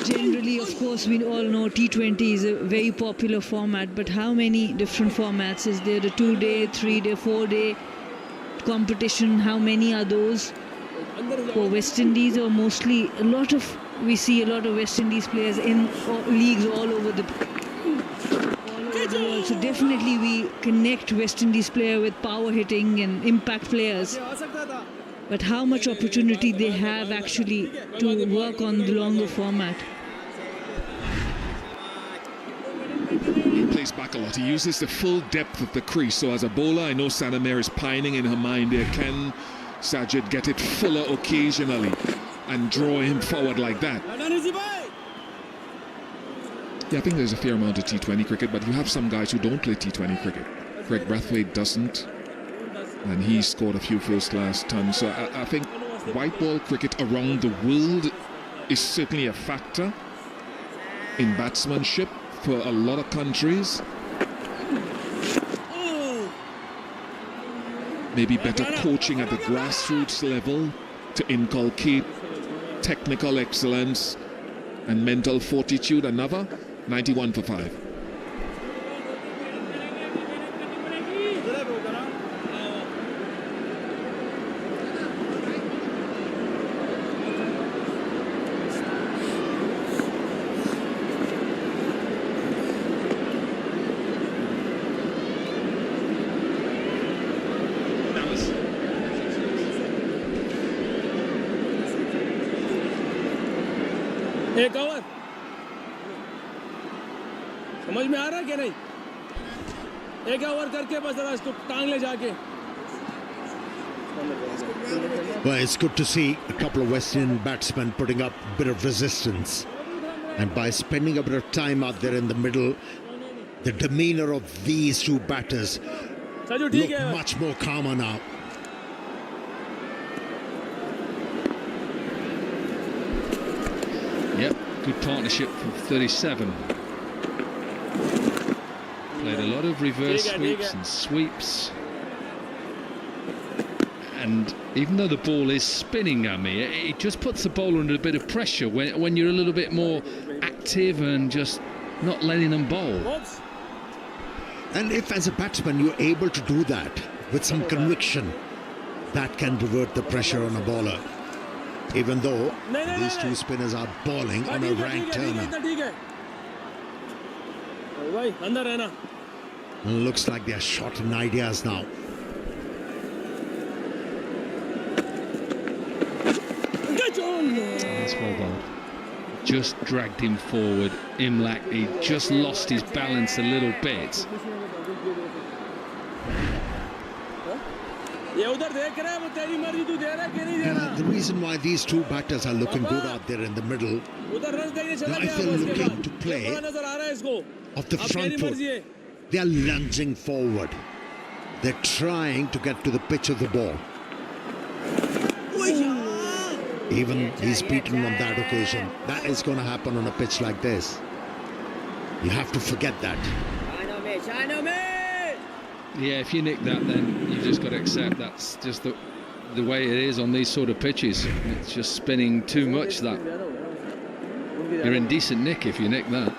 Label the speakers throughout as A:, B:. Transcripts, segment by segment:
A: Generally, of course, we all know T20 is a very popular format, but how many different formats is there? The 2-day, 3-day, 4-day competition, how many are those? For West Indies, or mostly we see a lot of West Indies players in leagues all over the world. So definitely we connect West Indies player with power hitting and impact players. But how much opportunity they have actually to work on the longer format.
B: He plays back a lot. He uses the full depth of the crease. So as a bowler, I know Amir is pining in her mind there. Can Sajid get it fuller occasionally and draw him forward like that? Yeah, I think there's a fair amount of T20 cricket, but you have some guys who don't play T20 cricket. Kraigg Brathwaite doesn't, and he scored a few first-class tons. So I think white ball cricket around the world is certainly a factor in batsmanship for a lot of countries. Maybe better coaching at the grassroots level to inculcate technical excellence and mental fortitude. Another 91 for 5.
C: एक over समझ में आ रहा है क्या नहीं एक over करके बस जरा इसको टांग ले जाके.
D: Well, it's good to see a couple of West Indian batsmen putting up a bit of resistance, and by spending a bit of time out there in the middle, the demeanor of these two batters look much more calmer now.
E: Yep, good partnership from 37. Played a lot of reverse sweeps and sweeps. And even though the ball is spinning, Amir, it just puts the bowler under a bit of pressure when you're a little bit more active and just not letting them bowl.
D: And if as a batsman you're able to do that with some conviction, that can divert the pressure on a bowler. Even though these two spinners are bowling on a rank turner. And looks like they're short in ideas now.
E: That's well bowled. Just dragged him forward. Imlach, he just lost his balance a little bit.
D: The reason why these two batters are looking good out there in the middle, if they're looking to play off the front foot, they are lunging forward. They're trying to get to the pitch of the ball. Even he's beaten on that occasion. That is going to happen on a pitch like this. You have to forget that.
E: Yeah, if you nick that, then you've just got to accept that's just the way it is on these sort of pitches. It's just spinning too much. That you're in decent nick if you nick that.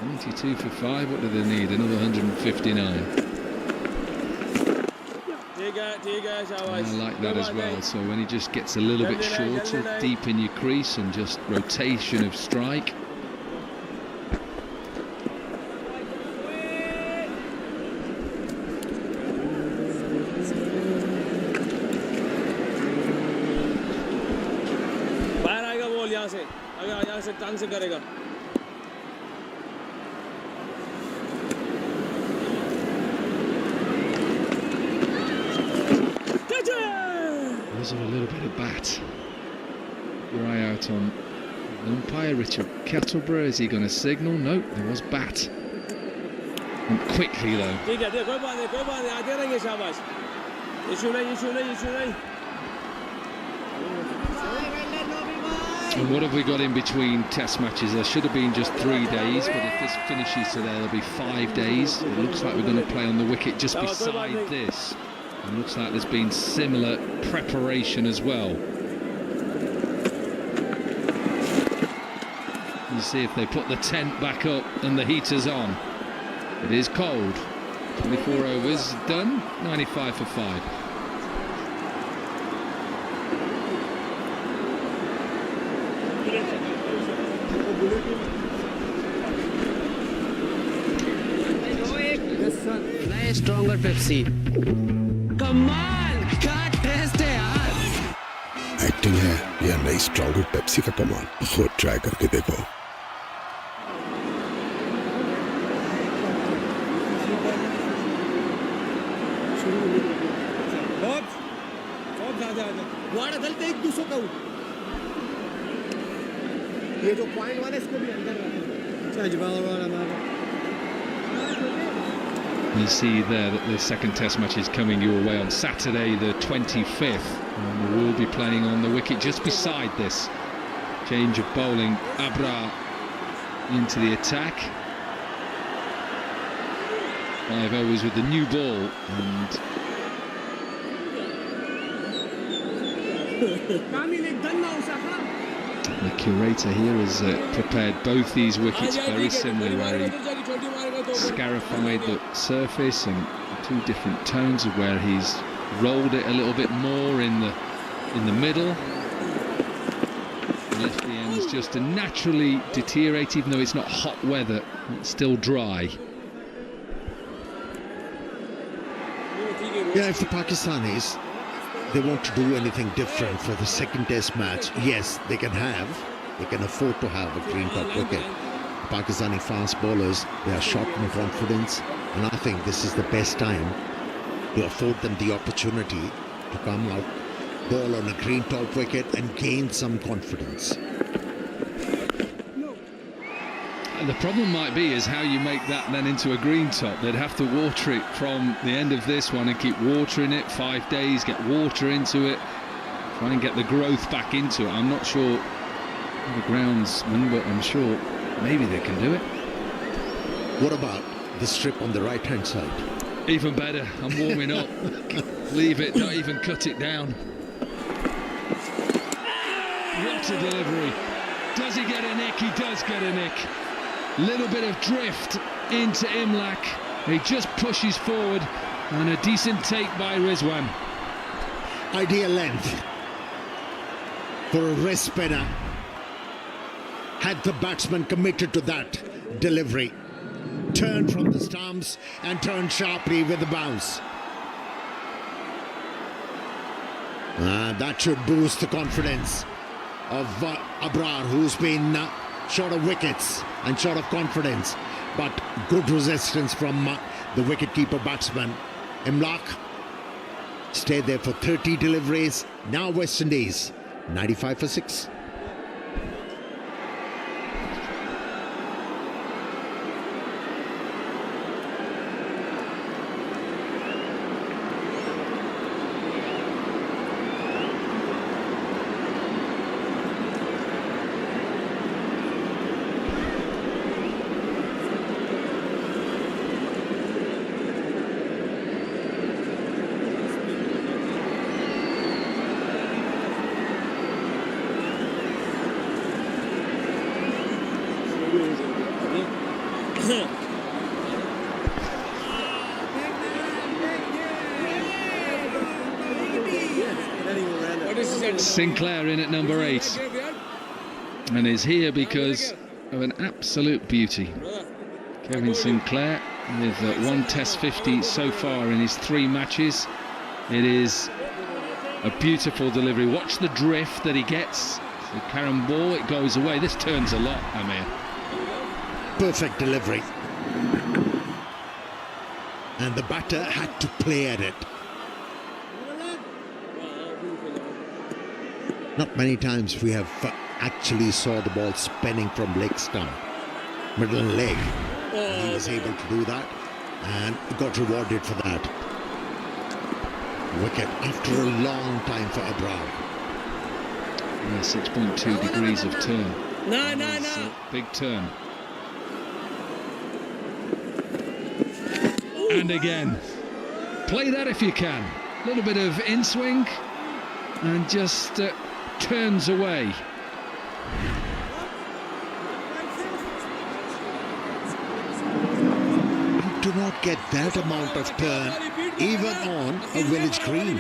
E: 92 for 5. What do they need? Another 159. I like that as well. So when he just gets a little bit shorter, deep in your crease, and just rotation of strike.
C: टांग से करेगा.
E: Was there a little bit of bat? Your eye out on the umpire, Richard Kettleborough. Is he going to signal? No, there was bat. And quickly though.
C: ठीक है, कोई बात नहीं, आते रहेंगे शाबाश. इशू नहीं.
E: And what have we got in between test matches? There should have been just 3 days, but if this finishes today, there'll be 5 days. It looks like we're going to play on the wicket just beside this. And looks like there's been similar preparation as well. You see if they put the tent back up and the heaters on. It is cold. 24 overs done, 95 for 5.
F: Stronger Pepsi. कमाल क्या test है यार.
G: Acting है या नई stronger Pepsi का कमाल, खुद ट्राई करके देखो.
F: वाड़ा गलते एक दूसरों का ये जो पॉइंट वाला इसको भी अंदर रखो.
E: You see there that the second test match is coming your way on Saturday the 25th, and we'll be playing on the wicket just beside this. Change of bowling, Abra into the attack. 5 overs with the new ball, and the curator here has prepared both these wickets very similarly, where he scarified the surface and two different tones of where he's rolled it a little bit more in the middle. Left the ends just to naturally deteriorate, even though it's not hot weather, it's still dry.
D: Yeah, if the Pakistanis, they want to do anything different for the second test match, yes, they can afford to have a green top wicket. Pakistani fast bowlers, they are short in confidence, and I think this is the best time to afford them the opportunity to come out, bowl on a green top wicket and gain some confidence.
E: The problem might be is how you make that then into a green top. They'd have to water it from the end of this one and keep watering it 5 days, get water into it, try and get the growth back into it. I'm not sure the groundsman, but I'm sure maybe they can do it.
D: What about the strip on the right hand side?
E: Even better. I'm warming up. Leave it, don't even cut it down. What a delivery. Does he get a nick? He does get a nick. Little bit of drift into Imlach. He just pushes forward, and a decent take by Rizwan.
D: Ideal length for a wrist spinner. Had the batsman committed to that delivery, turned from the stumps and turned sharply with the bounce. That should boost the confidence of Abrar, who's been short of wickets and short of confidence, but good resistance from the wicketkeeper batsman. Imlach stayed there for 30 deliveries. Now West Indies 95 for 6.
E: Sinclair in at number 8, and is here because of an absolute beauty. Kevin Sinclair with 1 Test 50 so far in his 3 matches. It is a beautiful delivery. Watch the drift that he gets. The Karam ball, it goes away. This turns a lot, Amir.
D: Perfect delivery. And the batter had to play at it. Not many times we have actually saw the ball spinning from leg stump, middle leg. He was able to do that and got rewarded for that. Wicket after a long time for Abrar.
E: Yeah, 6.2 degrees of turn. No. Big turn. And again. Play that if you can. A little bit of in-swing and just turns away.
D: do not get that amount of turn even on a village green.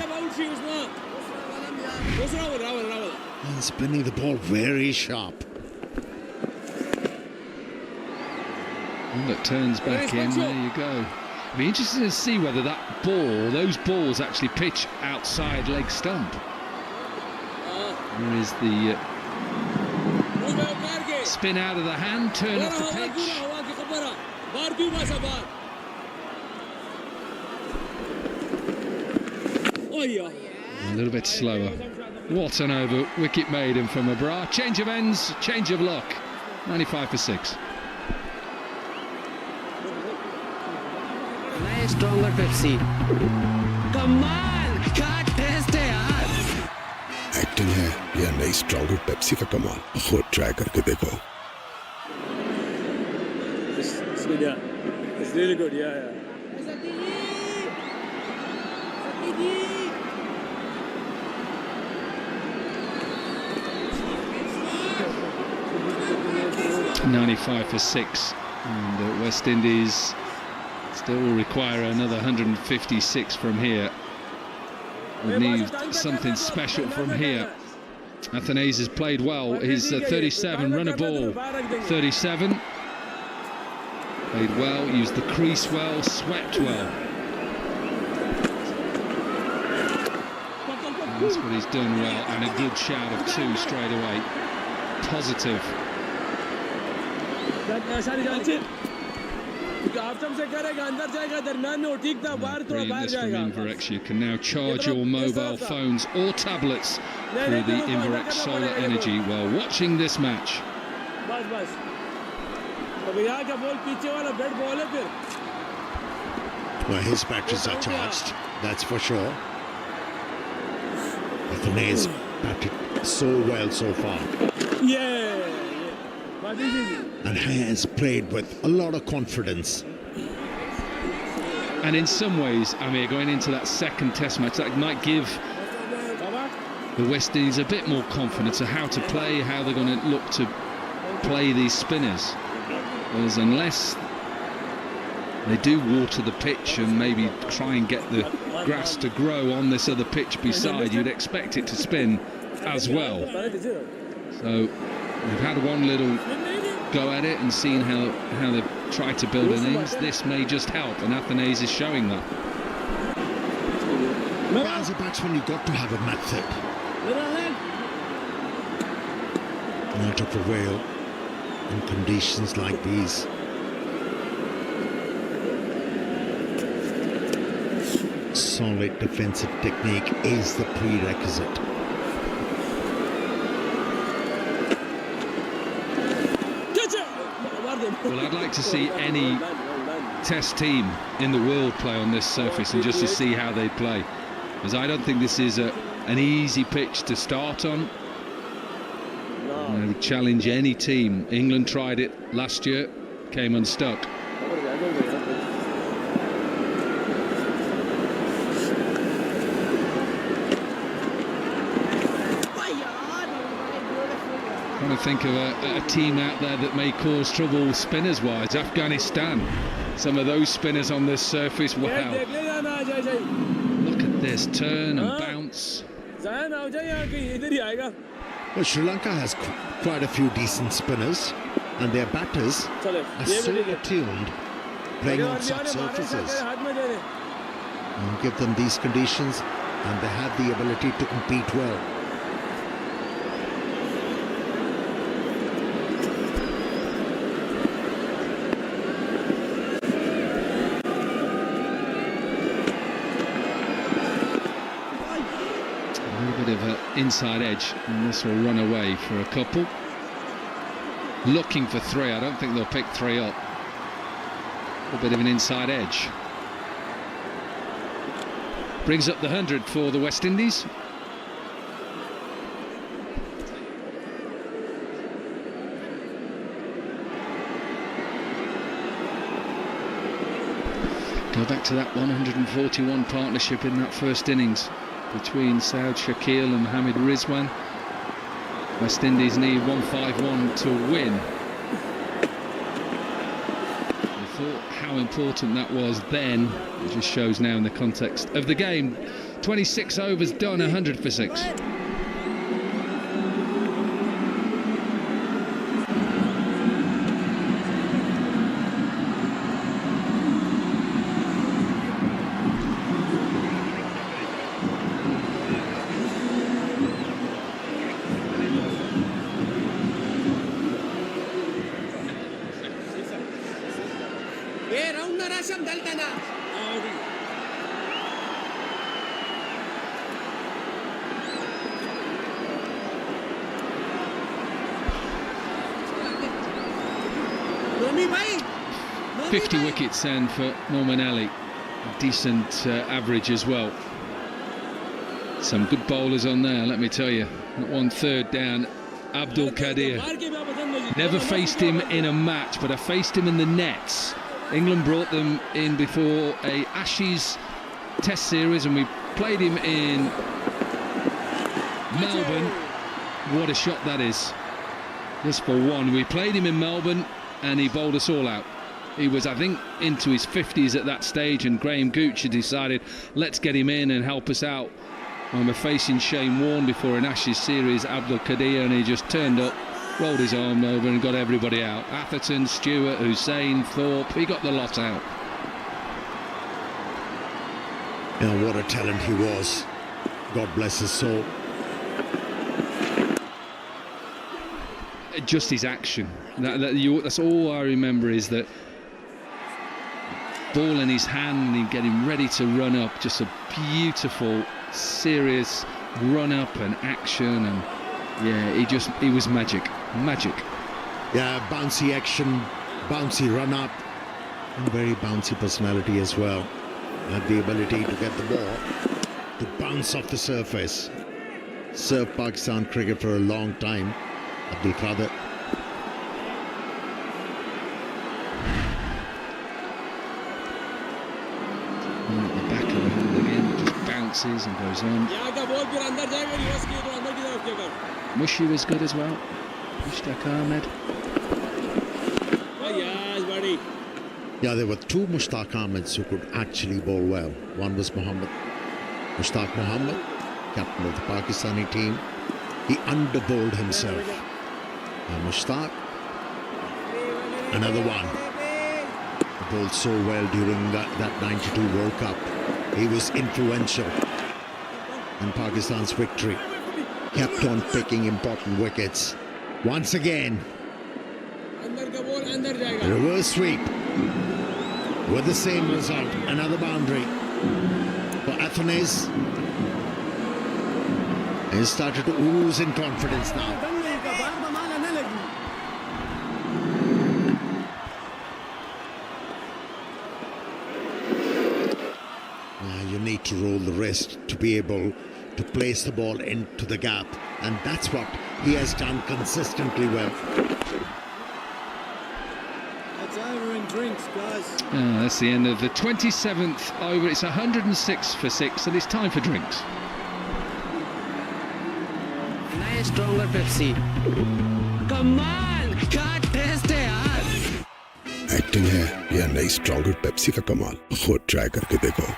D: And spinning the ball very sharp.
E: And it turns back in, there you go. It'll be interesting to see whether that ball, those balls actually pitch outside leg stump. There is the spin out of the hand, turn off the pitch. A little bit slower. What an over wicket maiden from Babar. Change of ends, change of luck. 95 for 6.
F: Stronger Pepsi. कमाल क्या test है यार.
G: Acting है या नई stronger Pepsi का कमाल. खुद ट्राई करके देखो.
C: It's good, yeah. It's really good, yeah.
E: 95 for 6. And West Indies still will require another 156 from here. We need something special from here. Athanaze has played well. He's 37, run a ball. 37. Played well, used the crease well, swept well. And that's what he's done well, and a good shout of 2 straight away. Positive. Brilliant from Inverex. You can now charge your mobile phones or tablets through the Inverex solar energy while watching this match.
D: Well, his batteries are charged, that's for sure. Athanaze batted so well so far. And has played with a lot of confidence.
E: And in some ways, Amir, going into that second test match, that might give the West Indies a bit more confidence of how to play, how they're going to look to play these spinners. Whereas unless they do water the pitch and maybe try and get the grass to grow on this other pitch beside, you'd expect it to spin as well. So they've had one little go at it and seen how they've tried to build innings. This may just help, and Athanaze is showing that.
D: Well, as a batsman, you've got to have a method. Not to prevail in conditions like these. Solid defensive technique is the prerequisite.
E: Well, I'd like to see any test team in the world play on this surface and just to see how they play, because I don't think this is an easy pitch to start on. I would challenge any team. England tried it last year, came unstuck. Trying to think of a team out there that may cause trouble spinners wise. Afghanistan, some of those spinners on this surface, wow. Look at this turn and bounce.
D: Well, Sri Lanka has quite a few decent spinners, and their batters are so attuned playing on such surfaces. And give them these conditions and they have the ability to compete well.
E: Inside edge, and this will run away for a couple. Looking for 3. I don't think they'll pick 3 up. A bit of an inside edge. Brings up the 100 for the West Indies. Go back to that 141 partnership in that first innings between Saud, Shakeel and Mohammad Rizwan. West Indies need 151 to win. I thought how important that was then. It just shows now in the context of the game. 26 overs done, 100 for 6.
F: भाई
E: 50 wickets and for Norman Ali, decent average as well. Some good bowlers on there, let me tell you. Not 1/3 down. Abdul Qadir. Never faced him in a match, but I faced him in the nets. England brought them in before a Ashes Test series, and we played him in Melbourne. What a shot that is! Just for one, we played him in Melbourne, and he bowled us all out. He was, I think, into his 50s at that stage, and Graham Gooch had decided, let's get him in and help us out. And we're facing Shane Warne before an Ashes series, Abdul Qadir, and he just turned up, rolled his arm over and got everybody out. Atherton, Stewart, Hussain, Thorpe, he got the lot out.
D: Yeah, what a talent he was. God bless his soul.
E: Just his action. That's all I remember, is that ball in his hand and him getting ready to run up. Just a beautiful, serious run up and action, and yeah, he was magic.
D: Yeah, bouncy action, bouncy run up, and very bouncy personality as well. Had the ability to get the ball to bounce off the surface. Served Pakistan cricket for a long time. Abdul Qadir.
E: At the back of the hand again, it just bounces and goes on. Mushi was good as well. Mushtaq Ahmed.
D: Yeah, there were two Mushtaq Ahmeds who could actually bowl well. One was Mohammad. Mushtaq Mohammad, captain of the Pakistani team. He underbowled himself. Mushtaq, another one, bowled so well during that 92 World Cup. He was influential in Pakistan's victory. Kept on picking important wickets. Once again, a reverse sweep with the same result. Another boundary for Athanaze. He started to ooze in confidence now. You need to roll the wrist to be able to place the ball into the gap, and that's what he has done consistently well.
F: That's over in drinks, guys.
E: That's the end of the 27th over. It's 106 for 6, and it's time for drinks.
H: Nice stronger Pepsi. कमाल क्या test है यार.
G: Acting है या नई stronger Pepsi का कमाल, खुद ट्राई करके देखो.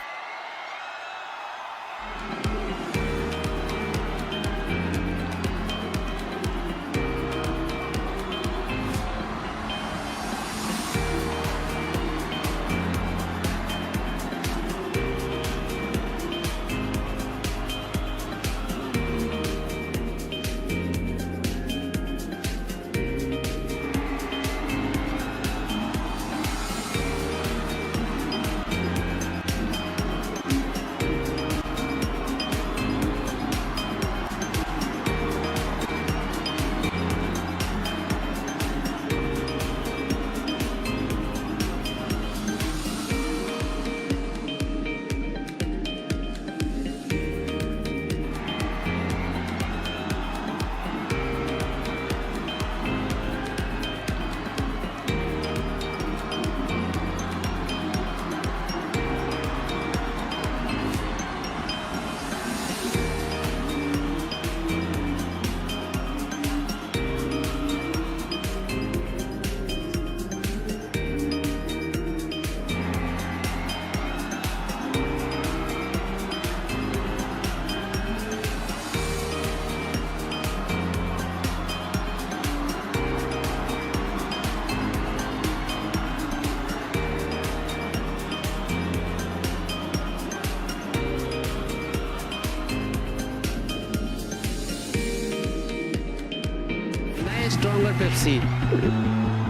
H: नया stronger Pepsi.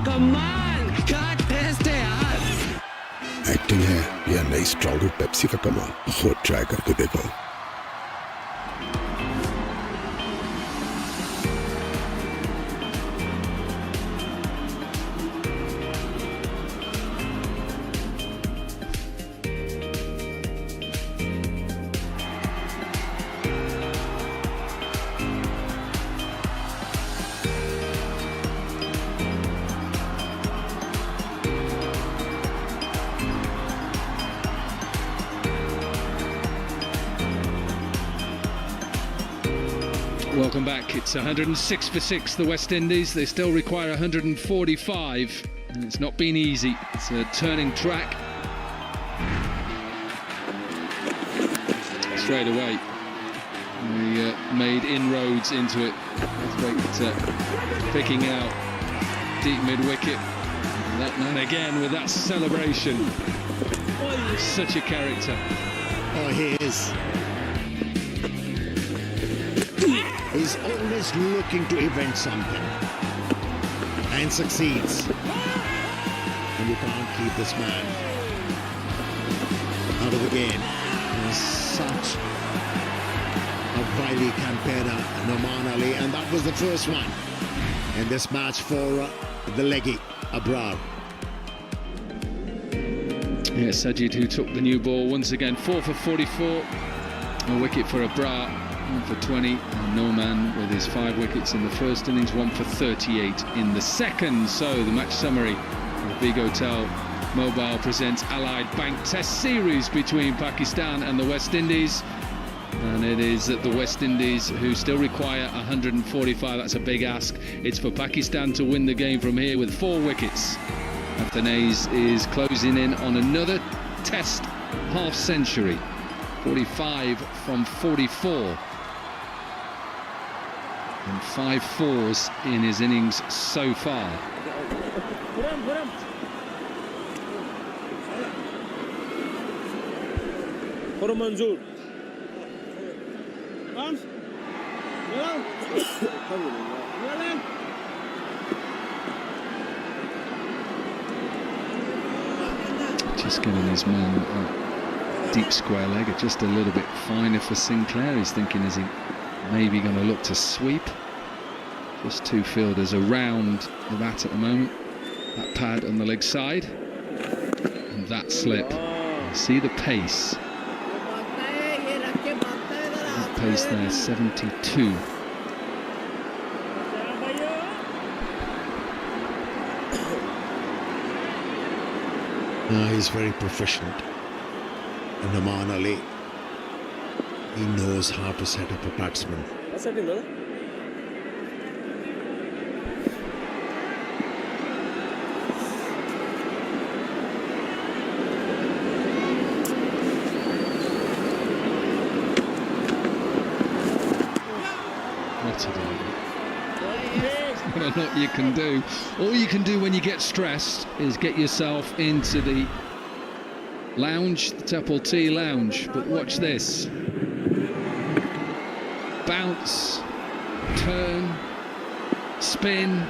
H: कमाल क्या टेस्ट है यार.
G: एक्टिंग है या नई स्ट्रॉन्गर पेप्सी का कमाल. खुद ट्राई करके देखो.
E: Welcome back. It's 106 for 6, the West Indies. They still require 145, and it's not been easy. It's a turning track. Straight away, we made inroads into it. Brathwaite picking out deep mid-wicket. And again with that celebration. Such a character.
D: Oh, he is. He's always looking to invent something and succeeds. And you can't keep this man out of the game. He's such a wily campaigner, Nouman Ali, and that was the first one in this match for the leggy Abrar.
E: Yeah, Sajid, who took the new ball once again, 4 for 44, a wicket for Abrar. 1 for 20, and Nouman with his 5 wickets in the first innings, 1 for 38 in the second. So the match summary of Big Hotel Mobile presents Allied Bank Test Series between Pakistan and the West Indies, and it is the West Indies who still require 145. That's a big ask. It's for Pakistan to win the game from here with 4 wickets. Athanaze is closing in on another Test half century, 45 from 44. And 5 fours in his innings so far.
C: Mansood.
E: Just getting his man a deep square leg, just a little bit finer for Sinclair. He's thinking, is he maybe going to look to sweep? Just 2 fielders around the bat at the moment. That pad on the leg side, and that slip. You see the pace. That pace there, 72.
D: He's very proficient. And Nouman Ali, he knows how to set up a batsman.
E: What a lot you can do. All you can do when you get stressed is get yourself into the lounge, the Temple Tea lounge. But watch this. Bounce, turn, spin,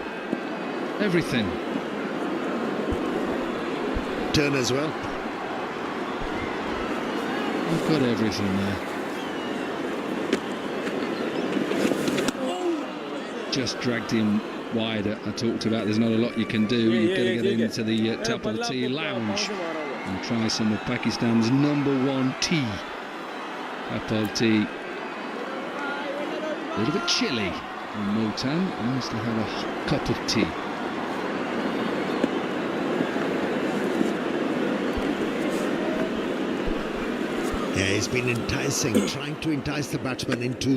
E: everything.
D: Turn as well.
E: I've got everything there. Just dragged him wider. I talked about there's not a lot you can do. You've got to get into the Temple Tea lounge and try some of Pakistan's #1 tea. Apple tea. A little bit chilly in Multan. Nice to have a hot cup of tea.
D: Yeah, he's been enticing, trying to entice the batsman into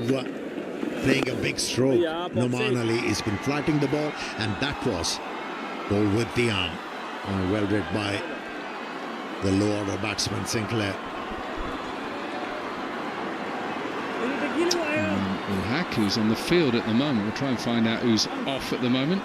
D: playing a big stroke. Nouman Ali has been flatting the ball, and that was ball with the arm. Well read by the lower order batsman Sinclair.
E: Hack, who's on the field at the moment. We'll try and find out who's off at the moment.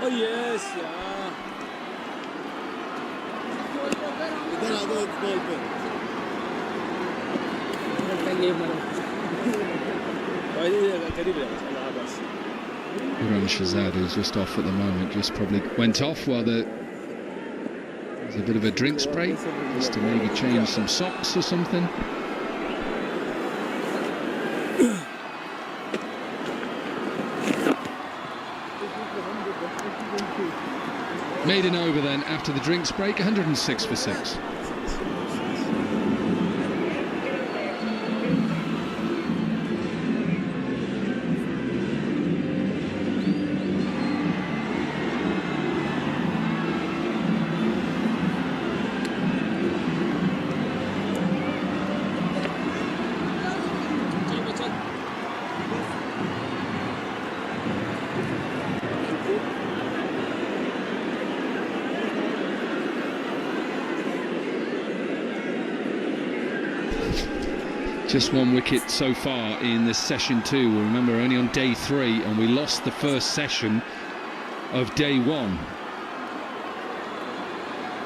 C: Oh yes, yeah. इधर आ जाओ इस ball पे करीब है बस
E: Ghulam Shahzad, who's just off at the moment, just probably went off while there's a bit of a drinks break, just to maybe change some socks or something. Maiden over then after the drinks break, 106 for 6. Just one wicket so far in this session 2. We'll remember only on day 3, and we lost the first session of day 1.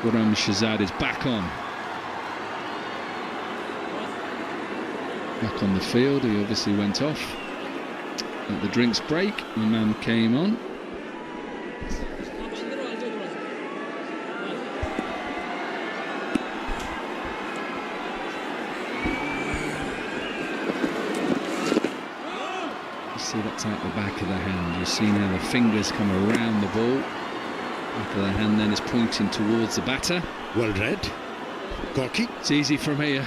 E: Ghulam Shahzad is back on. Back on the field. He obviously went off at the drinks break. The man came on. See, that's out the back of the hand. You've seen how the fingers come around the ball. Back of the hand then is pointing towards the batter.
D: Well read. Cocky.
E: It's easy from here.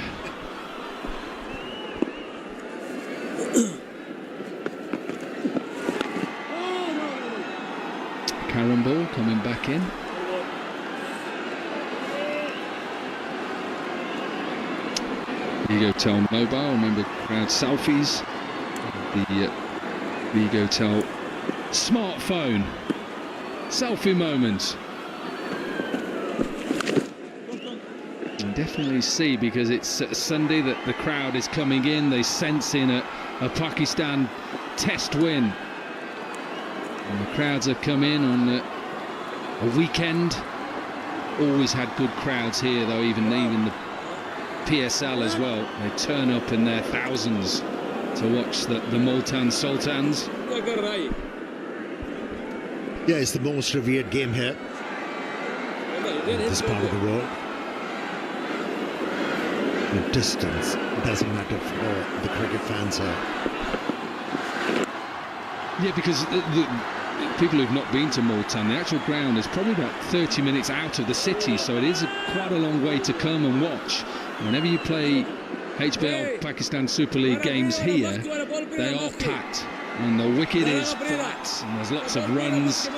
E: Karen ball coming back in. Vigotel mobile. Remember crowd selfies. The Vigotel smartphone selfie moment. You definitely see, because it's Sunday, that the crowd is coming in. They sense in a Pakistan test win, and the crowds have come in on a weekend. Always had good crowds here, though, even the PSL as well. They turn up in their thousands to watch the Multan Sultans.
D: Yeah, it's the most revered game here in this part of the world. The distance doesn't matter for the cricket fans here.
E: Yeah, because the people who've not been to Multan, the actual ground is probably about 30 minutes out of the city, so it is quite a long way to come and watch. Whenever you play HBL Pakistan Super League games here, they are packed, and the wicket is flat, and there's lots of runs.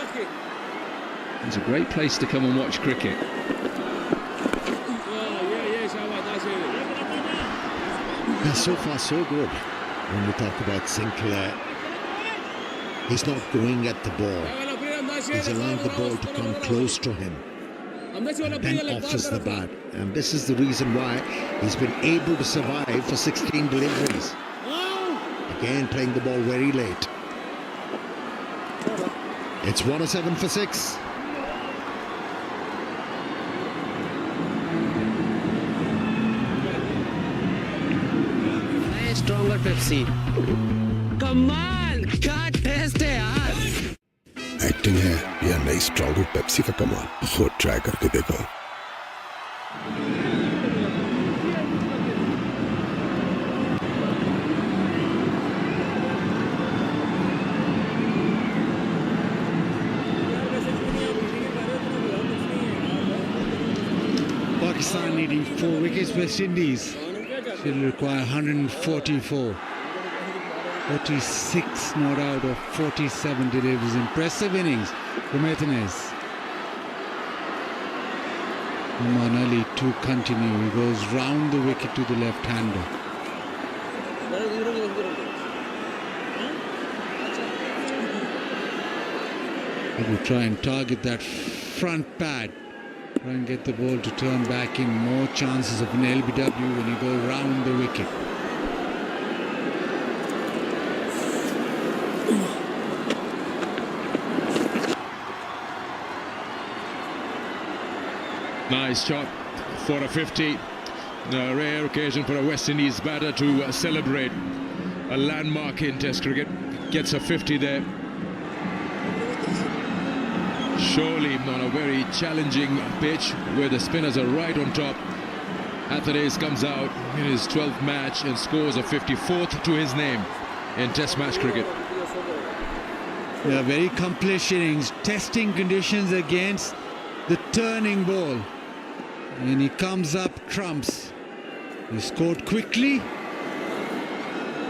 E: It's a great place to come and watch cricket.
D: Yeah, so far so good. When we talk about Sinclair, he's not going at the ball. He's allowing the ball to come close to him, and then offers the bat. And this is the reason why he's been able to survive for 16 deliveries. Again, playing the ball very late. It's 107 for 6.
H: Stronger Pepsi. Come on, क्या test है यार.
G: Acting है या नई stronger Pepsi का कमाल, खुद try करके देखो.
I: Pakistan needing 4 wickets. West Indies should require 144. 46 not out of 47 deliveries. Impressive innings from Athanaze. Oman Ali to continue. He goes round the wicket to the left-hander. He will try and target that front pad. Try and get the ball to turn back in. More chances of an LBW when you go round the wicket.
E: Nice shot
J: for a 50. A rare occasion for a West Indies batter to celebrate a landmark in Test cricket. Gets a 50 there. Surely on a very challenging pitch where the spinners are right on top. Athanaze comes out in his 12th match and scores a 54th to his name in Test match cricket.
I: Yeah, very accomplished innings, testing conditions against the turning ball. And he comes up trumps. He scored quickly,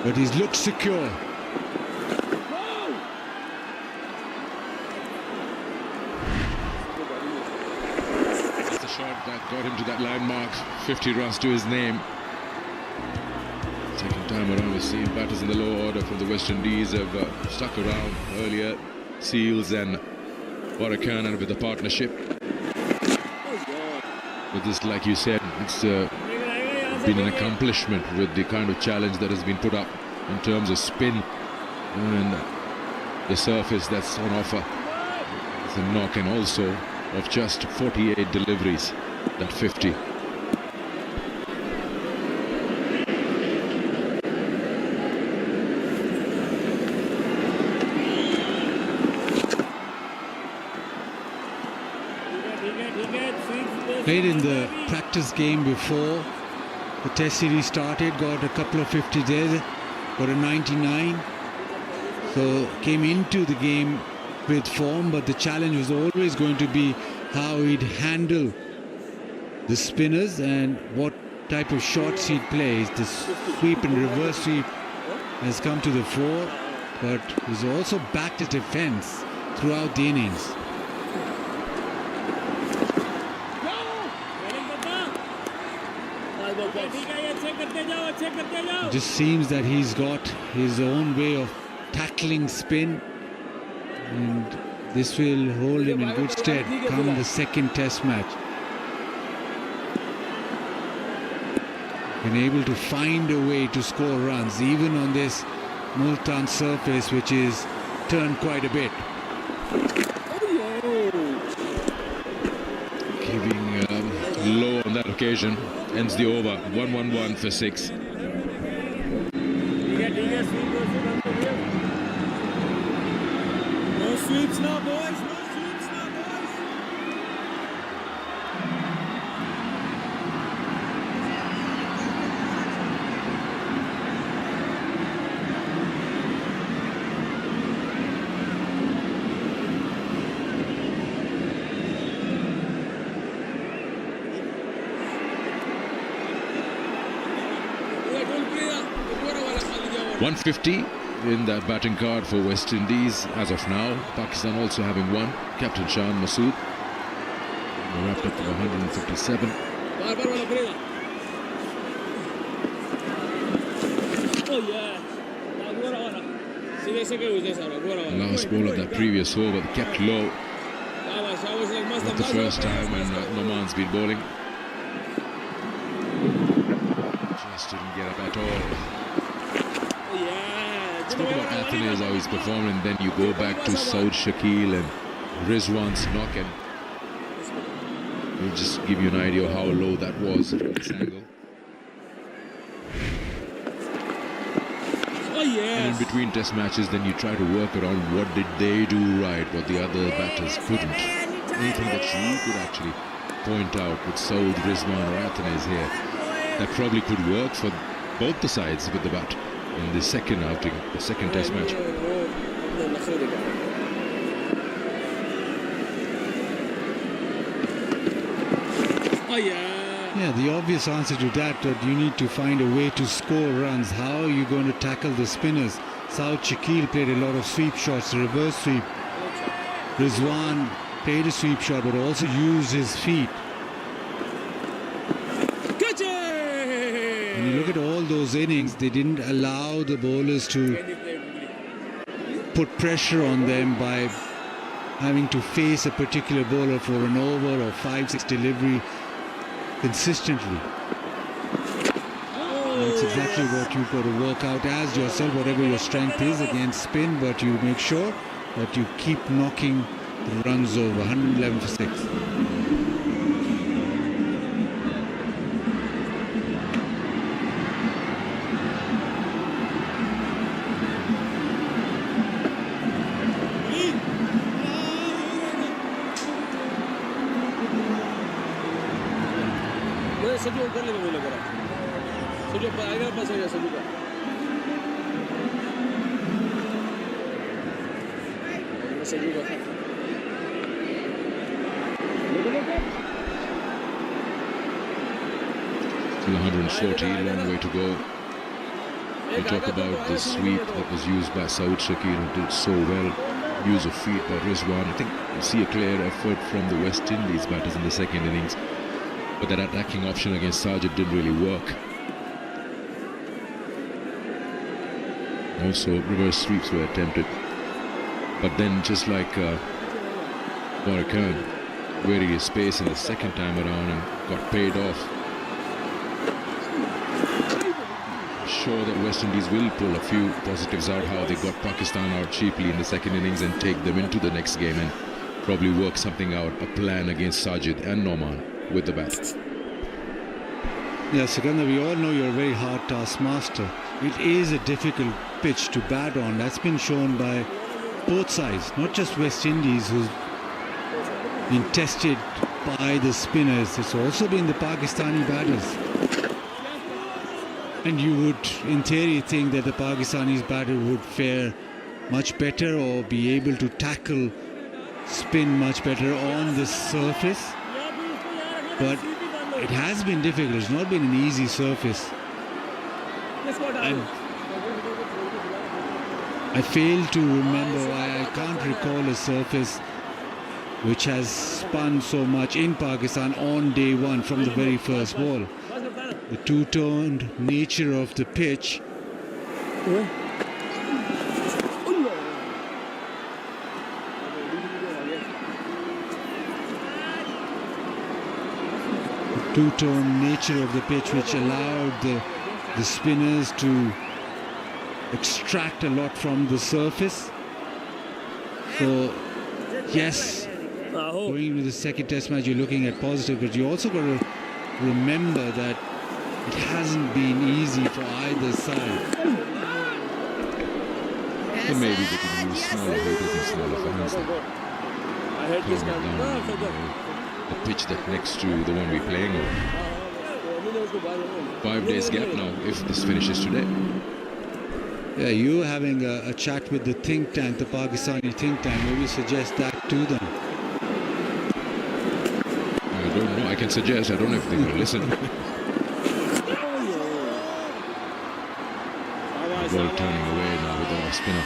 I: but he's looked secure.
J: That's the shot that got him to that landmark, 50 runs to his name. Second time around, we've seen batters in the low order from the West Indies have stuck around earlier. Seals and Warrican, and with the partnership. But this, like you said, it's been an accomplishment with the kind of challenge that has been put up in terms of spin and the surface that's on offer. It's a knock, and also of just 48 deliveries, that 50.
I: Played in the practice game before the Test series started, got a couple of 50 there, got a 99. So came into the game with form, but the challenge was always going to be how he'd handle the spinners and what type of shots he'd play. The sweep and reverse sweep has come to the fore, but he's also backed his defense throughout the innings. It just seems that he's got his own way of tackling spin, and this will hold him in good stead come the second Test match. Been able to find a way to score runs even on this Multan surface, which is turned quite a bit.
J: Giving low on that occasion. Ends the over, 1-1-1 for 6.
C: No sweeps now, boys. No sweeps now, boys.
J: 150 in that batting card for West Indies as of now. Pakistan also having one. Captain Shan, Masood. They wrapped up with 157. The last ball of that previous over kept low. Not the first time when Noman's been bowling. Just didn't get up at all. Talk about Athanaze, how he's performing, and then you go back to Saud, Shakeel and Rizwan's knock, and it'll just give you an idea of how low that was from this angle. And in between Test matches, then you try to work around what did they do right, what the other batters couldn't. Anything that you could actually point out with Saud, Rizwan or Athanaze here that probably could work for both the sides with the bat in the second outing, the second Test match.
I: Yeah, the obvious answer to that you need to find a way to score runs. How are you going to tackle the spinners? Saud, Shakeel played a lot of sweep shots, reverse sweep. Rizwan played a sweep shot but also used his feet. When you look at all those innings, they didn't allow the bowlers to put pressure on them by having to face a particular bowler for an over or 5-6 delivery consistently. That's exactly what you've got to work out as yourself, whatever your strength is against spin, but you make sure that you keep knocking the runs over. 111 for 6.
C: सजू ऊपर ले मुझे लग रहा सजू आएगा पास हो गया सजू का सजू का
J: Still 140, long way to go. We talk about the sweep that was used by Saud. Shakeel, who did so well. Use of feet by Rizwan. I think you see a clear effort from the West Indies batters in the second innings, but that attacking option against Sajid didn't really work. Also, reverse sweeps were attempted, but then just like Warrican, varied his space in the second time around and got paid off. Sure that West Indies will pull a few positives out, how they got Pakistan out cheaply in the second innings and take them into the next game and probably work something out, a plan against Sajid and Noman with the bat.
I: Yeah, Sikandar, we all know you're a very hard taskmaster. It is a difficult pitch to bat on. That's been shown by both sides, not just West Indies, who's been tested by the spinners. It's also been the Pakistani batters. And you would, in theory, think that the Pakistanis batter would fare much better or be able to tackle spin much better on this surface. But it has been difficult. It's not been an easy surface. And I fail to remember why I can't recall a surface which has spun so much in Pakistan on day one from the very first ball. The two-toned nature of the pitch which allowed the spinners to extract a lot from the surface. So yes, going into the second test match, you're looking at positive, but you also got to remember that it hasn't been easy for either side.
J: So maybe they can use smaller hitters and smaller fans.
C: I heard this guy.
J: The pitch that next to the one we're playing on. 5 days gap now if this finishes today.
I: Yeah, you having a chat with the think tank, the Pakistani think tank, maybe suggest that to them.
J: I don't know. I can suggest. I don't know if they're going to listen. Ball turning away now with our spinner.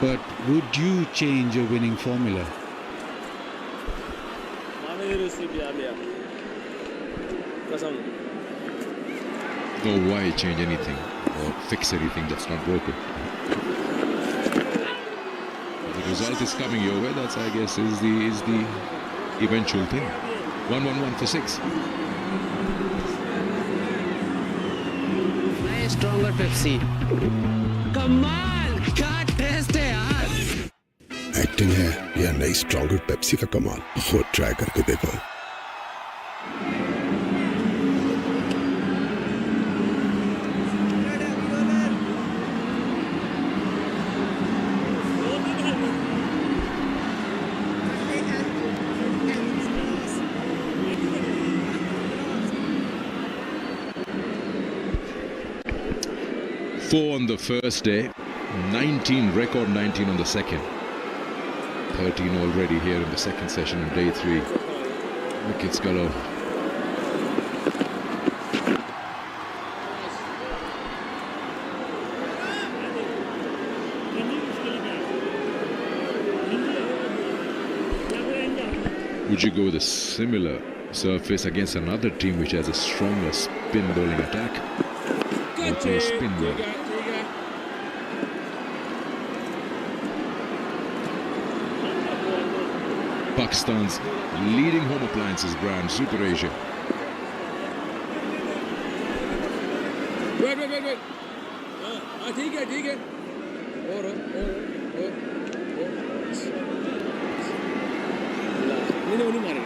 I: But would you change your winning formula?
J: No, why change anything or fix anything that's not broken? The result is coming your way. That's, I guess, is the eventual thing. 1-1-1 for 6.
H: Stronger Pepsi. कमाल क्या test है यार.
G: Acting है या नई stronger Pepsi का कमाल, खुद ट्राई करके देखो.
J: Four on the first day, 19, record 19 on the second. 13 already here in the second session of day 3. Wickets galore. Would you go with a similar surface against another team which has a stronger spin bowling attack? Or spin bowling? Pakistan's leading home appliances brand, Super Asia.
C: Wait. ठीक है. और. नहीं मारे.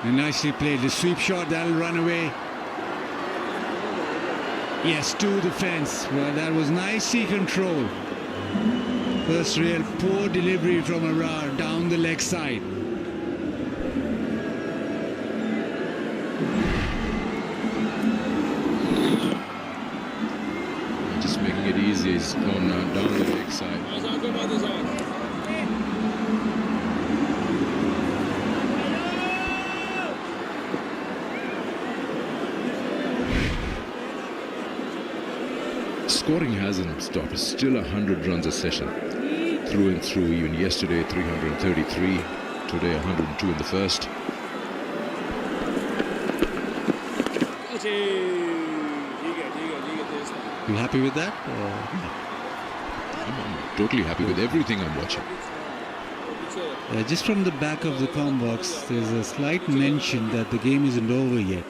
I: And nicely played. The sweep shot, that'll run away. Yes, to the fence. Well, that was nicely controlled. First real poor delivery from Arar down the leg side.
J: Just making it easy. He's gone down the leg side. Scoring hasn't stopped. It's still 100 runs a session. Through and through. Even yesterday 333. Today 102 in the first.
I: You happy with that?
J: I'm totally happy with everything I'm watching.
I: Just from the back of the comm box, there's a slight mention that the game isn't over yet.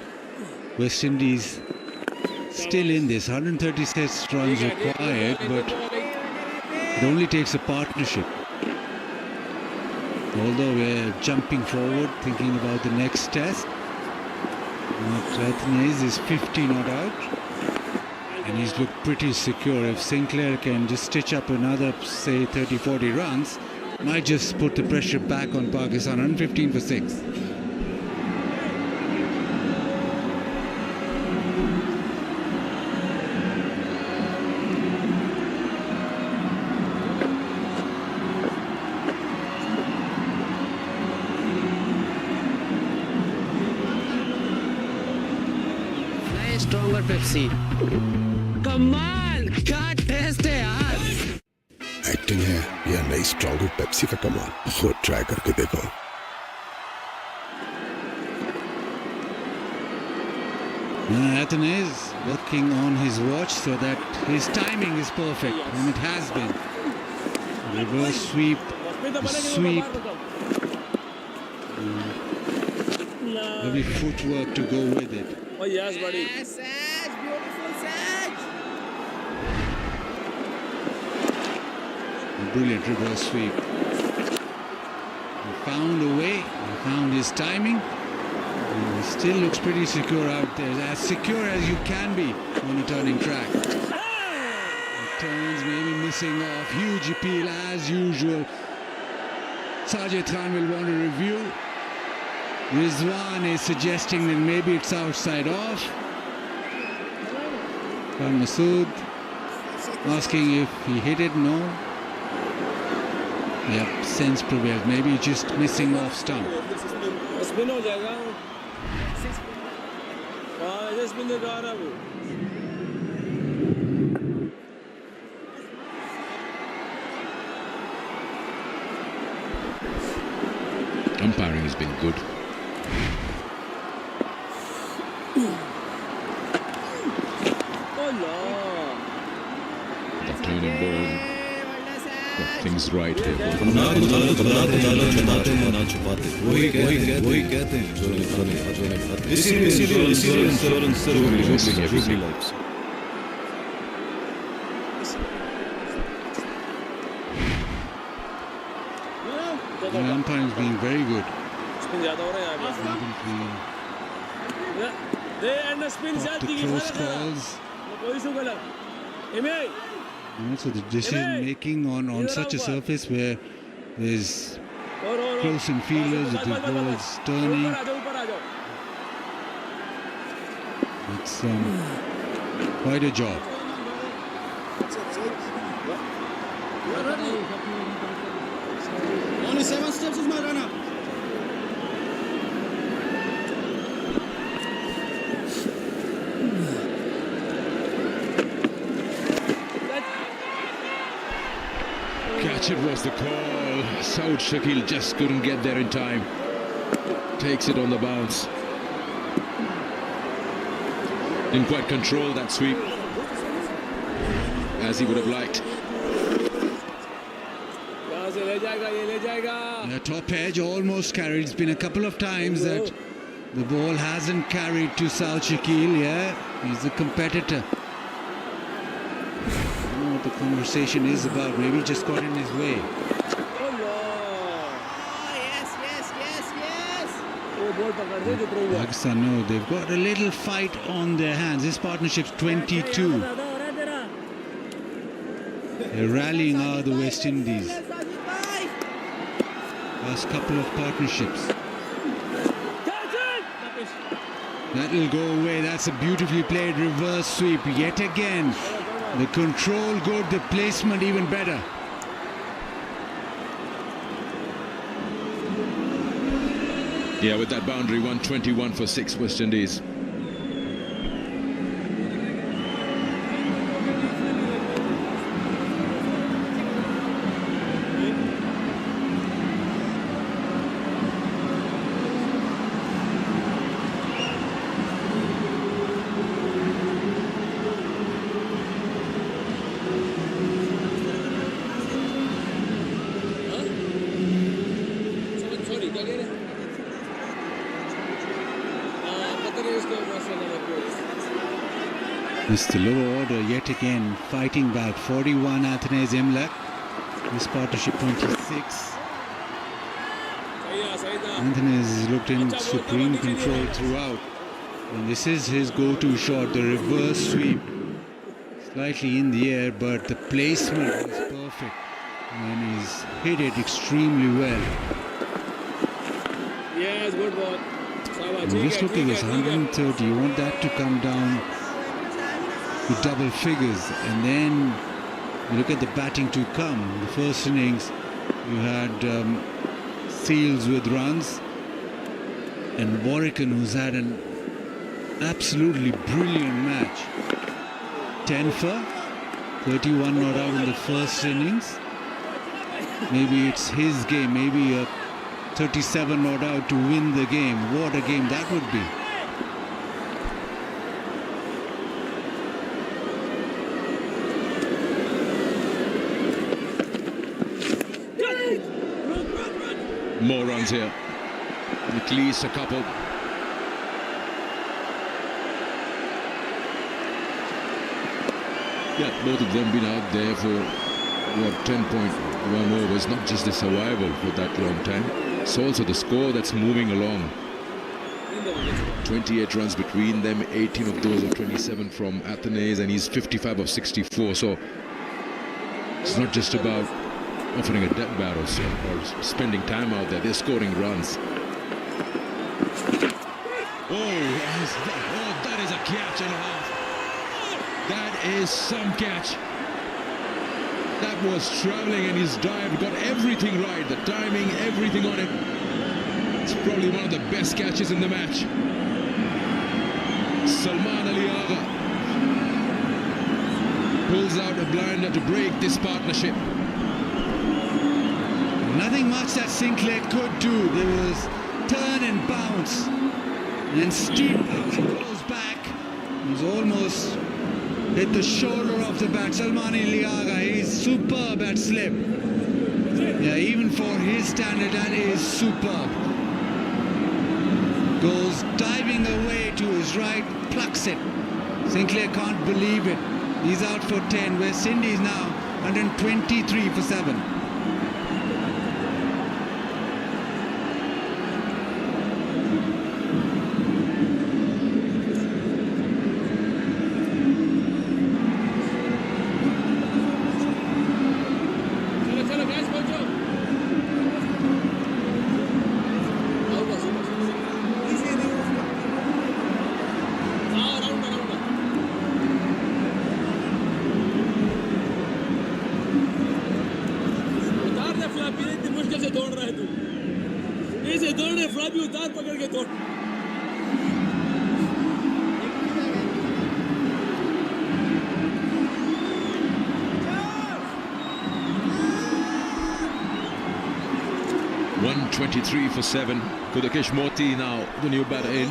I: West Indies still in this. 136 runs required, but it only takes a partnership. Although we're jumping forward, thinking about the next test. Athanaze is 50 not out. And he's looked pretty secure. If Sinclair can just stitch up another, say, 30-40 runs, might just put the pressure back on Pakistan. 115 for 6.
H: Stronger Pepsi. कमाल क्या test है यार.
G: Acting है या नई stronger Pepsi का कमाल. खुद ट्राई करके देखो.
I: Athanaze working on his watch so that his timing is perfect, and it has been. Reverse sweep, sweep. Lovely footwork to go with it.
C: Oh yes, buddy.
H: Yes, Saj, beautiful Saj.
I: Brilliant reverse sweep. He found a way, he found his timing. He still looks pretty secure out there, as secure as you can be on a turning track. Turns maybe missing off, huge appeal as usual. Sajid Khan will want to review. Rizwan is suggesting that maybe it's outside off. Masood asking if he hit it. No. Yep, sense prevails. Maybe just missing off stump.
C: Spin हो जाएगा. हाँ, spin दिखा रहा है वो.
J: Umpiring has been good. The turning ball got things right here. Missing everything.
I: The umpiring is being very good.
C: Spin ज़्यादा हो रहा है यहाँ पे. They end the spin
I: Pop the close calls.
C: कोई सु गलत. Amir.
I: Also the decision making on such a surface where there's close infielders with the balls turning. It's quite a job.
F: Only 7 steps is my runner.
J: Catch it was the call. Saud Shakeel just couldn't get there in time. Takes it on the bounce. Didn't quite control that sweep as he would have liked.
I: The top edge almost carried. It's been a couple of times that the ball hasn't carried to Saud Shakeel. Yeah, he's a competitor. I don't know what the conversation is about. Maybe just got in his way. Pakistan, no, they've got a little fight on their hands. This partnership's 22. They're rallying out of the West Indies. Last couple of partnerships. That'll go away. That's a beautifully played reverse sweep. Yet again, the control good, the placement even better.
J: Yeah, with that boundary, 121 for 6 West Indies.
I: Mr. Lower Order yet again fighting back. 41 Athanaze Imlach. This partnership 26. Athanaze looked in supreme control throughout. And this is his go-to shot, the reverse sweep. Slightly in the air, but the placement was perfect. And he's hit it extremely well.
C: Yes, good ball.
I: And just look at this, 130. You want that to come down to double figures, and then you look at the batting to come. The first innings you had Seals with runs and Warrican, who's had an absolutely brilliant match. 10 for 31 not out in the first innings. Maybe it's his game, maybe a 37 not out to win the game. What a game that would be.
J: More runs here. At least a couple. Yeah, both of them been out there for 10.1 overs. Not just the survival for that long time. It's also the score that's moving along. 28 runs between them. 18 of those are 27 from Athanaze, and he's 55 of 64. So it's not just about offering a death battle or spending time out there. They're scoring runs. Oh, that is a catch and a half. That is some catch. That was traveling, and his dive got everything right. The timing, everything on it. It's probably one of the best catches in the match. Salman pulls out a blinder to break this partnership.
I: Nothing much that Sinclair could do. There was turn and bounce, and steep goes back. He's almost hit the shoulder of the bat. Salman Iliaga, he's superb at slip. Yeah, even for his standard, that is superb. Goes diving away to his right, plucks it. Sinclair can't believe it. He's out for 10. West Indies now 123 for 7.
J: For 7. Gudakesh Motie now the new batter in.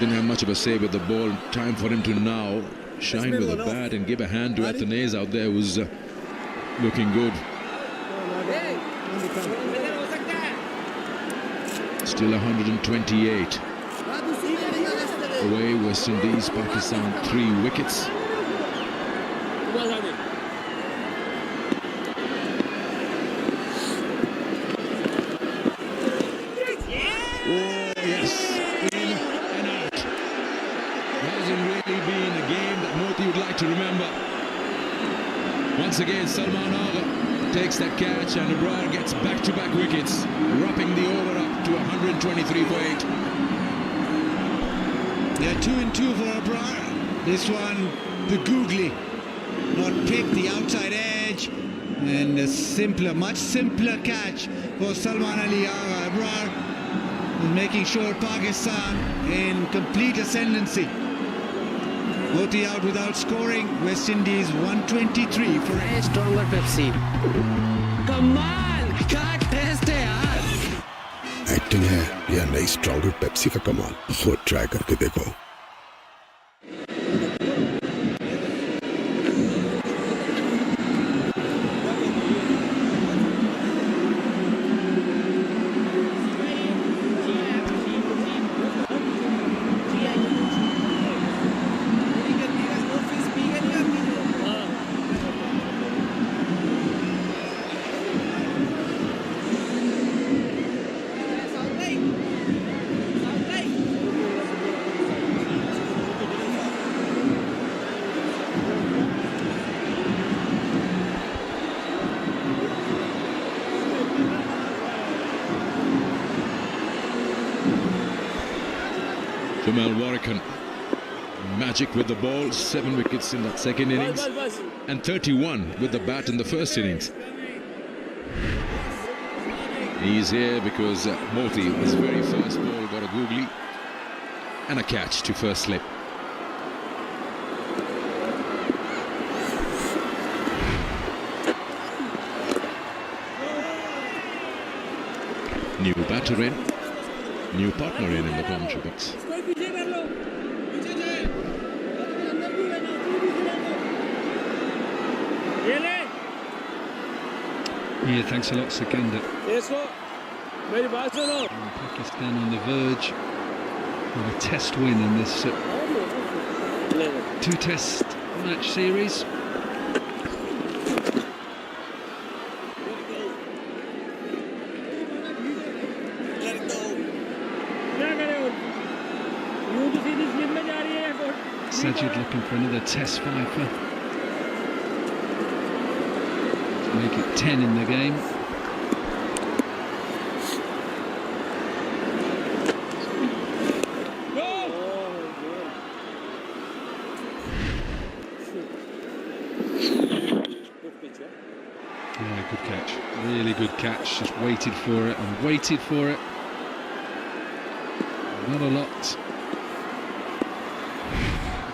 J: Didn't have much of a say with the ball. Time for him to now shine with the bat and give a hand to Athanaze out there, who's looking good. Still 128 away. West Indies, Pakistan 3 wickets. Once again, Salman takes that catch, and Abrar gets back-to-back wickets, wrapping the over up to 123 for 8.
I: Yeah, 2 and 2 for Abrar. This one, the googly, not picked, the outside edge, and a simpler, much simpler catch for Salman Ali. Abrar is making sure Pakistan in complete ascendancy. Motie out without scoring. West Indies 123 for
H: A stronger Pepsi. कमाल क्या test है यार.
G: Acting है या नई stronger Pepsi का कमाल. खुद ट्राई करके देखो.
J: Jomel Warrican, magic with the ball, 7 wickets in that second innings, and 31 with the bat in the first innings. He's here because Motie, his very first ball, got a googly and a catch to first slip. New batter in, new partner in the commentary box.
E: Yeah, thanks a lot, Sikandar. Pakistan on the verge of a test win in this 2-test match series. Sajid looking for another test fifer. Make it 10 in the game. Yeah, good catch. Really good catch. Just waited for it and waited for it. Not a lot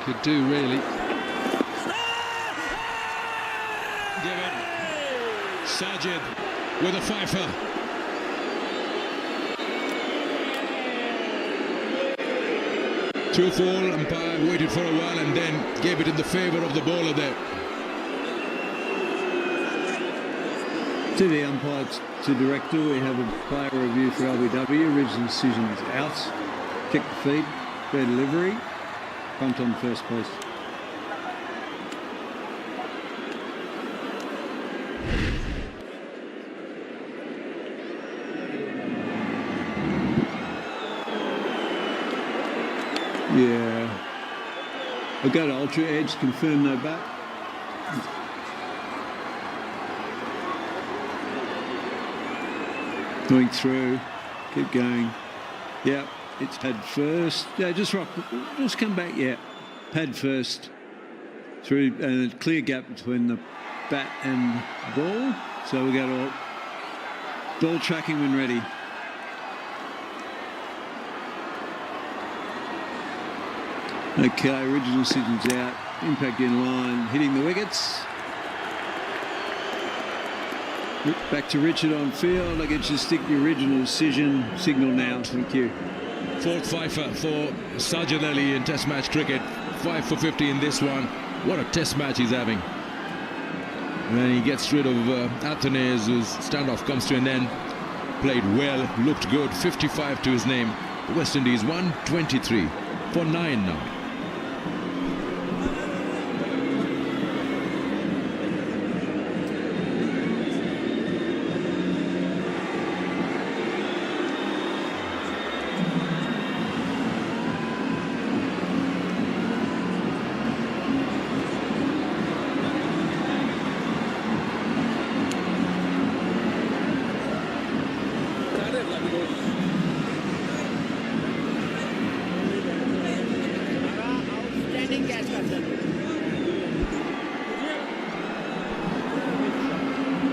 E: could do, really.
J: Sajid with a fifer. Two fall, umpire waited for a while and then gave it in the favour of the bowler there.
K: To the umpire, to director, we have a player review for LBW. Original decision is out. Kick the feed, fair delivery, punt on first post. Yeah. I'll go to Ultra Edge, confirm no bat. Going through, keep going. Yeah, it's pad first. Yeah, just rock, just come back. Yeah, pad first. Through and a clear gap between the bat and the ball. So we go to ball tracking when ready. Okay, original decision's out. Impact in line, hitting the wickets. Back to Richard on field. I get you to stick the original decision. Signal now. Thank you.
J: Fourth fifer for Sajid Ali in Test match cricket. 5 for 50 in this one. What a Test match he's having. And then he gets rid of Athanaze, whose standoff comes to an end. Played well, looked good. 55 to his name. The West Indies 123 for 9 now.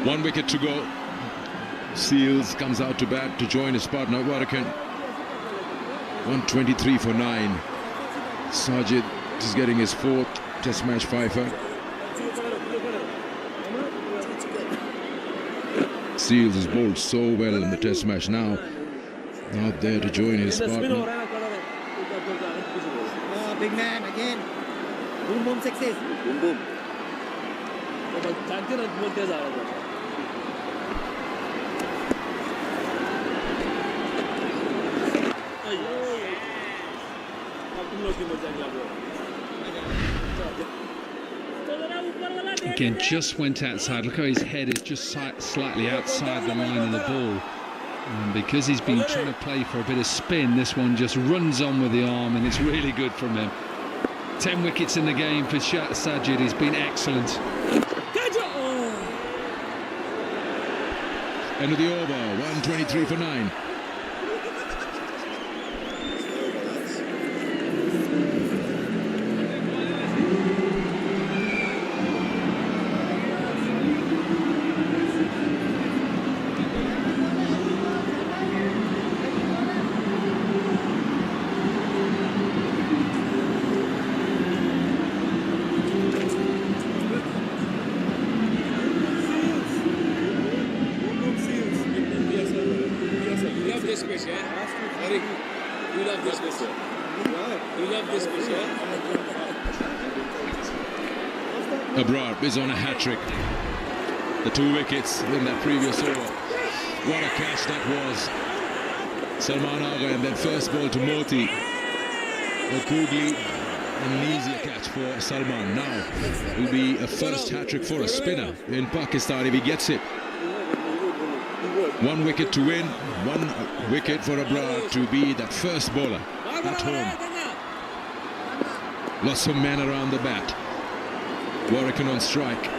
J: 1 wicket to go. Seals comes out to bat to join his partner Warrican. 123 for 9. Sajid is getting his 4th Test match fifer. Seals has bowled so well in the Test match now. Out there to join his partner.
F: Oh, big man again. Boom boom sixes. Boom boom.
E: Again, just went outside. Look how his head is just slightly outside the line of the ball. And because he's been trying to play for a bit of spin, this one just runs on with the arm, and it's really good from him. 10 wickets in the game for Sajid. He's been excellent.
J: End of the over, 123 for 9. Is on a hat-trick. The 2 wickets in that previous over. What a catch that was. Salman Agha, and then first ball to Motie. Koogli, an easier catch for Salman. Now it will be a first hat-trick for a spinner in Pakistan if he gets it. 1 wicket to win, 1 wicket for Abrar to be that first bowler at home. Lots of men around the bat. Warrican on strike.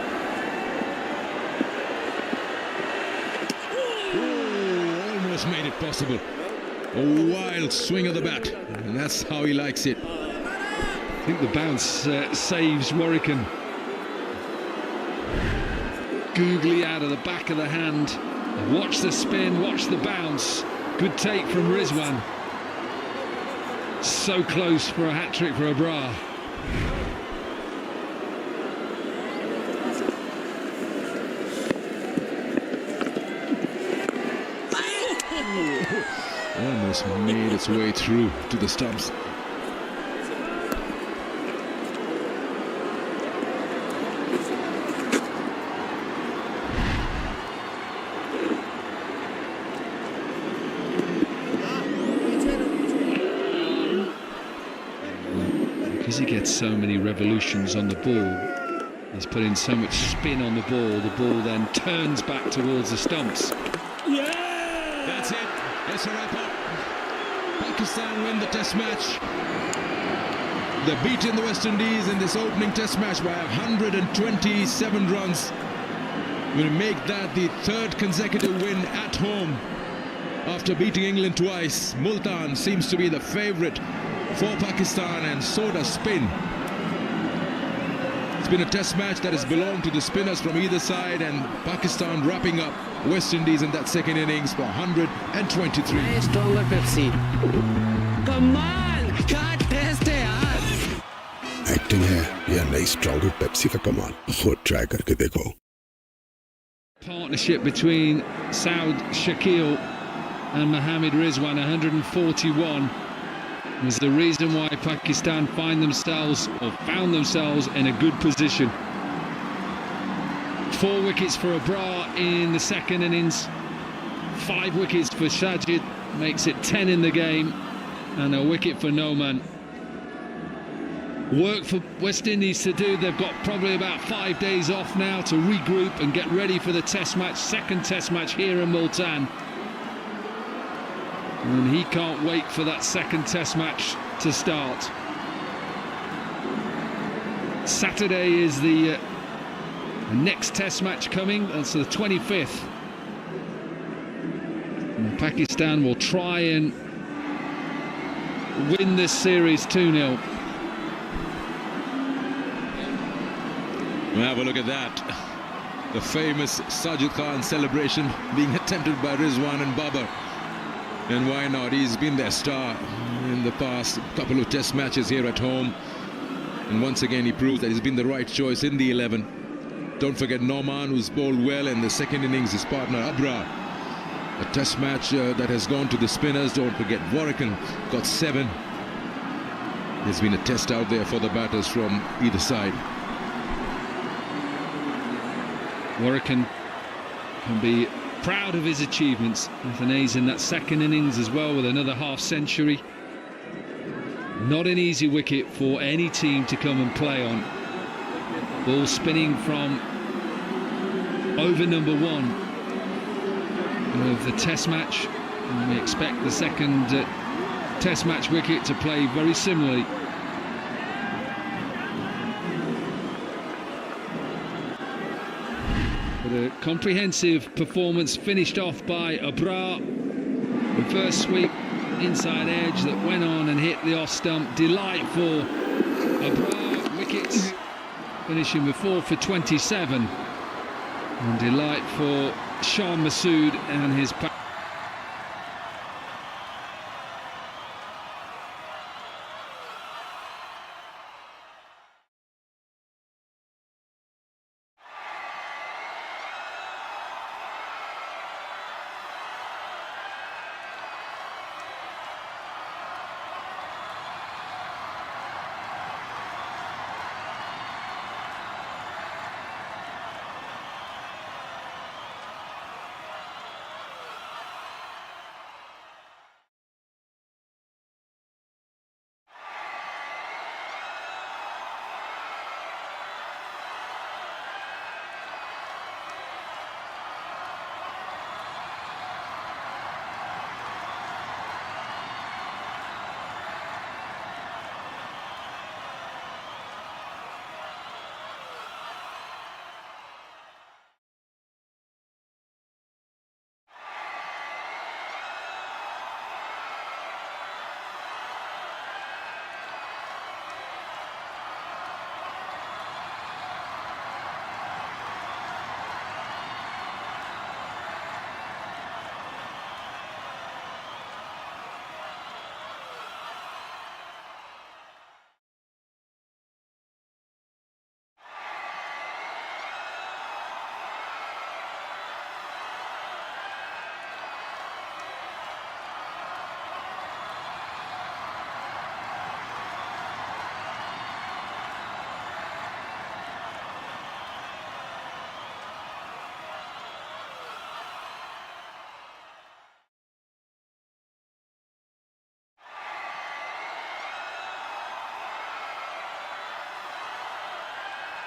J: Oh, almost made it possible. A wild swing of the bat, and that's how he likes it.
E: I think the bounce saves Warrican. Googly out of the back of the hand. Watch the spin, watch the bounce. Good take from Rizwan. So close for a hat-trick for Abrar.
J: Almost made its way through to the stumps.
E: Because he gets so many revolutions on the ball, he's putting so much spin on the ball then turns back towards the stumps.
J: Yeah! That's it. It's a wrap-up. Pakistan win the Test match. They're beating the West Indies in this opening Test match by 127 runs. Will make that the 3rd consecutive win at home after beating England twice. Multan seems to be the favourite for Pakistan, and so does spin. It's been a Test match that has belonged to the spinners from either side, and Pakistan wrapping up West Indies in that second innings for 123.
H: Stronger Pepsi. कमाल क्या test है यार.
G: Acting है या नई stronger Pepsi का कमाल. खुद ट्राई करके देखो.
E: Partnership between Saud, Shakeel and Mohammad Rizwan, 141, was the reason why Pakistan found themselves in a good position. 4 wickets for Abrar in the second innings, 5 wickets for Sajid, makes it 10 in the game, and a wicket for Noman. Work for West Indies to do. They've got probably about 5 days off now to regroup and get ready for the Test match, second Test match here in Multan. And he can't wait for that second Test match to start. Saturday is the next Test match coming. That's the 25th. And Pakistan will try and win this series 2-0.
J: We'll have a look at that. The famous Sajid Khan celebration being attempted by Rizwan and Babar. And why not? He's been their star in the past couple of test matches here at home. And once again, he proved that he's been the right choice in the 11. Don't forget Norman, who's bowled well in the second innings, his partner Abra. A test match that has gone to the spinners. Don't forget Warrican got 7. There's been a test out there for the batters from either side.
E: Warrican can be proud of his achievements. Athanaze in that second innings as well with another half-century. Not an easy wicket for any team to come and play on. Ball spinning from over number 1 of the test match. And we expect the second test match wicket to play very similarly. But a comprehensive performance finished off by Abra. The first sweep inside edge that went on and hit the off stump. Delightful. Abra wickets finishing with 4 for 27. And delight for Shan Masood and his PAK.